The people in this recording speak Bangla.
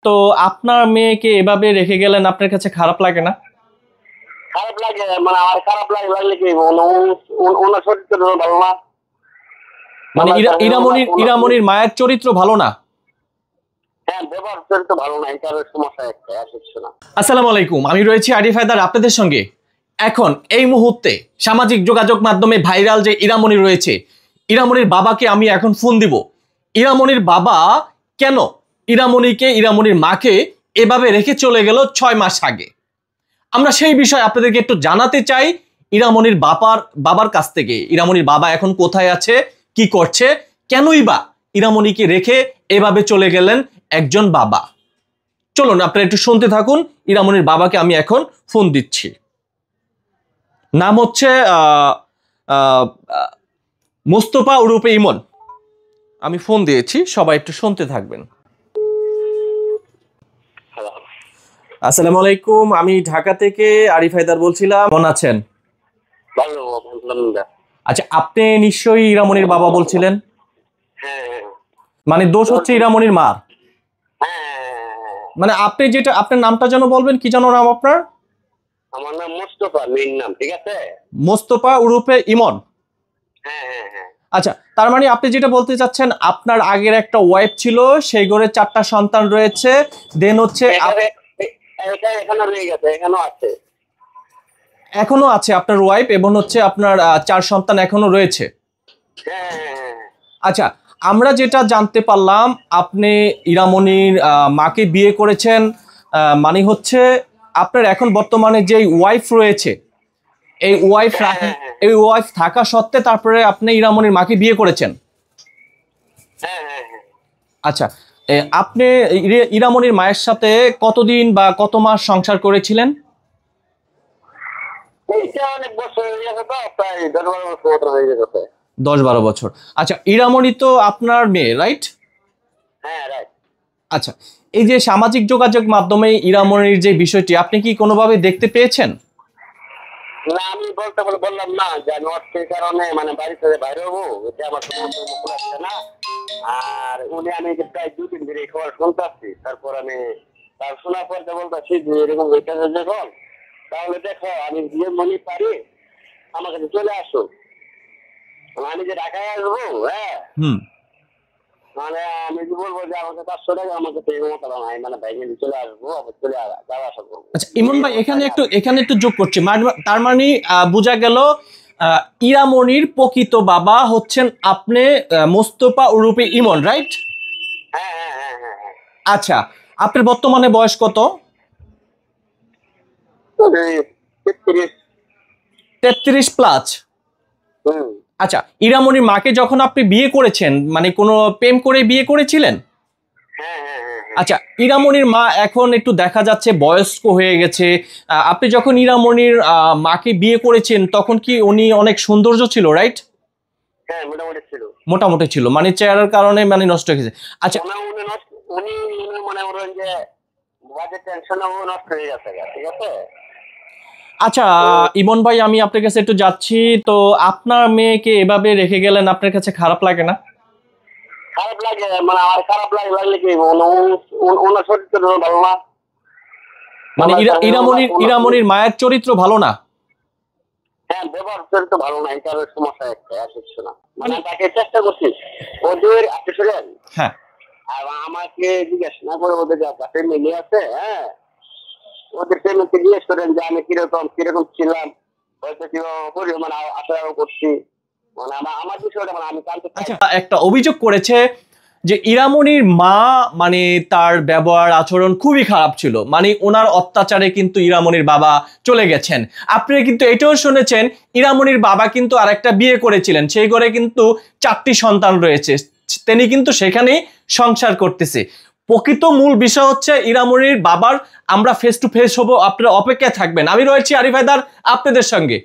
তো আপনার মেয়েকে এভাবে রেখে গেলেন, আপনার কাছে খারাপ লাগে না? খারাপ লাগে, মানে আমার খারাপ লাগলে কি ওনার চরিত্র ভালো না। মানে ইরামনির মায়ের চরিত্র ভালো না? হ্যাঁ, ব্যবহার চরিত্র ভালো না, এটার সমস্যা একটা আসছে না। আসসালামু আলাইকুম, আমি রয়েছি আরিফ হায়দার আপনাদের সঙ্গে। এখন এই মুহূর্তে সামাজিক যোগাযোগ মাধ্যমে ভাইরাল যে ইরামনি রয়েছে, ইরামনির বাবাকে আমি এখন ফোন দিব। ইরামনির বাবা কেন ইরামনির মাকে এভাবে রেখে চলে গেল 6 মাস আগে, আমরা সেই বিষয়ে আপনাদেরকে একটু জানাতে চাই ইরামনির বাবার কাছ থেকে। ইরামনির বাবা এখন কোথায় আছে, কি করছে, কেনই বা ইরামনিকে রেখে এভাবে চলে গেলেন একজন বাবা। চলুন আপনারা একটু শুনতে থাকুন। ইরামনির বাবাকে আমি এখন ফোন দিচ্ছি। নাম হচ্ছে মোস্তফা ওরফে ইমন। আমি ফোন দিয়েছি, সবাই একটু শুনতে থাকবেন। আসসালামু আলাইকুম, আমি ঢাকা থেকে আরিফ হায়দার বলছিলাম। কেমন আছেন? ভালো। আচ্ছা, আপনি নিশ্চয়ই ইরামনির বাবা বলছিলেন? হ্যাঁ। মানে দোষ হচ্ছে ইরামনির মা? মানে আপনি যেটা, আপনার নামটা যেন বলবেন, কি যেন নাম আপনার? আমার নাম মোস্তফা, মেইন নাম, ঠিক আছে? মোস্তফা ওরফে ইমন। হ্যাঁ। আচ্ছা, তার মানে আপনি যেটা বলতে চাচ্ছেন, আপনার আগের একটা ওয়াইফ ছিল, সেই ঘরে 4টা সন্তান রয়েছে, দেন হচ্ছে এখনো রয়ে গেছে, এখনো আছে আপনার ওয়াইফ, এবং হচ্ছে আপনার 4 সন্তান এখনো রয়েছে। হ্যাঁ। আচ্ছা, আমরা যেটা জানতে পারলাম, আপনি ইরামনির মাকে বিয়ে করেছেন, মানে হচ্ছে আপনার এখন বর্তমানে যে ওয়াইফ রয়েছে, এই ওয়াইফ থাকা সত্ত্বে তারপরে আপনি ইরামনির মাকে বিয়ে করেছেন। হ্যাঁ। আচ্ছা, আপনি ইরামনির মায়ের সাথে কতদিন বা কত মাস সংসার করেছিলেন? এইটা অনেক বছর হয়ে গেছে, তো প্রায় 10-12 বছর হয়ে গেছে। 10-12 বছর। আচ্ছা, ইরামনি তো আপনার মেয়ে, রাইট? হ্যাঁ, রাইট। আচ্ছা, এই যে সামাজিক যোগাযোগ মাধ্যমে ইরামনির যে বিষয়টি, আপনি কি কোনোভাবে দেখতে পেয়েছেন? না, আমি বললাম না যে আমি অর্থের কারণে মানে বাড়ি থেকে বাইরে হবো, এটা আমার মুখ লাগছে না। আর উনি, আমি প্রায় 2-3 দিন এই খবর শুনতে পাচ্ছি, তারপর আমি তার শোনার পর বলতেছি যে এরকম হইতেছে যখন, তাহলে দেখো আমি যে মনে পারি আমার কাছে চলে আসো, আমি যে ঢাকায় আসবো। হ্যাঁ, মানে আমি কি বলবো যে আমাকে 500 টাকা আমাকে পেয়ে মতো নাই, মানে বাইরে চলে আসবো, আবার চলে যাওয়া আসা করবো। আচ্ছা ইমন ভাই, এখানে একটু যোগ করছি। তার মানে বোঝা গেল ইরামনির প্রকৃত বাবা হচ্ছেন আপনি, মোস্তফা ওরফে ইমন, রাইট? হ্যাঁ। আচ্ছা, আপনার বর্তমানে বয়স কত? 33 প্লাস। আচ্ছা, ইরামনির মাকে যখন আপনি বিয়ে করেছেন, মানে কোনো প্রেম করে বিয়ে করেছিলেন? হ্যাঁ। আচ্ছা, ইরামনির মা এখন একটু দেখা যাচ্ছে বয়স্ক হয়ে গেছে। আপনি যখন ইরামনির মাকে বিয়ে করেছেন, তখন কি উনি অনেক সৌন্দর্য ছিল, রাইট? হ্যাঁ, মোটামুটি ছিল, মানে চেহারার কারণে মানে নষ্ট হয়ে গেছে। আচ্ছা, উনি মনে করেন যে বাজেট টেনশনে নষ্ট হয়ে গেছে, ঠিক আছে? আচ্ছা ইমন ভাই, আমি আপনার কাছে একটু যাচ্ছি। তো আপনার মেয়েকে এভাবে রেখে গেলেন, আপনার কাছে খারাপ লাগে না? খারাপ লাগে, মানে আমার খারাপ লাগলে কি ওনার চরিত্র ভালো না। মানে ইরামনির মায়ের চরিত্র ভালো না? হ্যাঁ, ব্যবহার চরিত্র ভালো না, এটার সমস্যা একটা আসছে না। মানে তাকে চেষ্টা করছি ওদের আপনি শুনেন। হ্যাঁ, আর আমাকে জিজ্ঞাসা না করে ওদের কাছে মিলে আছে। হ্যাঁ, ওদের প্রেমিককে জিজ্ঞেস করেন যে আমি কিরকম ছিলাম, হয়তো কিভাবে মানে আশা করছি, মানে আমার বিষয়টা মানে আমি জানতে চাই। একটা অভিযোগ করেছে যে ইরামনির মা মানে তার ব্যবহার আচরণ খুবই খারাপ ছিল, মানে ওনার অত্যাচারে কিন্তু ইরামনির বাবা চলে গেছেন। আপনি কিন্তু এটাও শুনেছেন ইরামনির বাবা কিন্তু আরেকটা বিয়ে করেছিলেন, সেই ঘরে কিন্তু 4টি সন্তান রয়েছে, তিনি কিন্তু সেখানেই সংসার করতেছে। প্রকৃত মূল বিষয় হচ্ছে ইরামনির বাবার। আমরা ফেস টু ফেস হবো, আপনারা অপেক্ষায় থাকবেন। আমি রয়েছি আরিফ হায়দার আপনাদের সঙ্গে।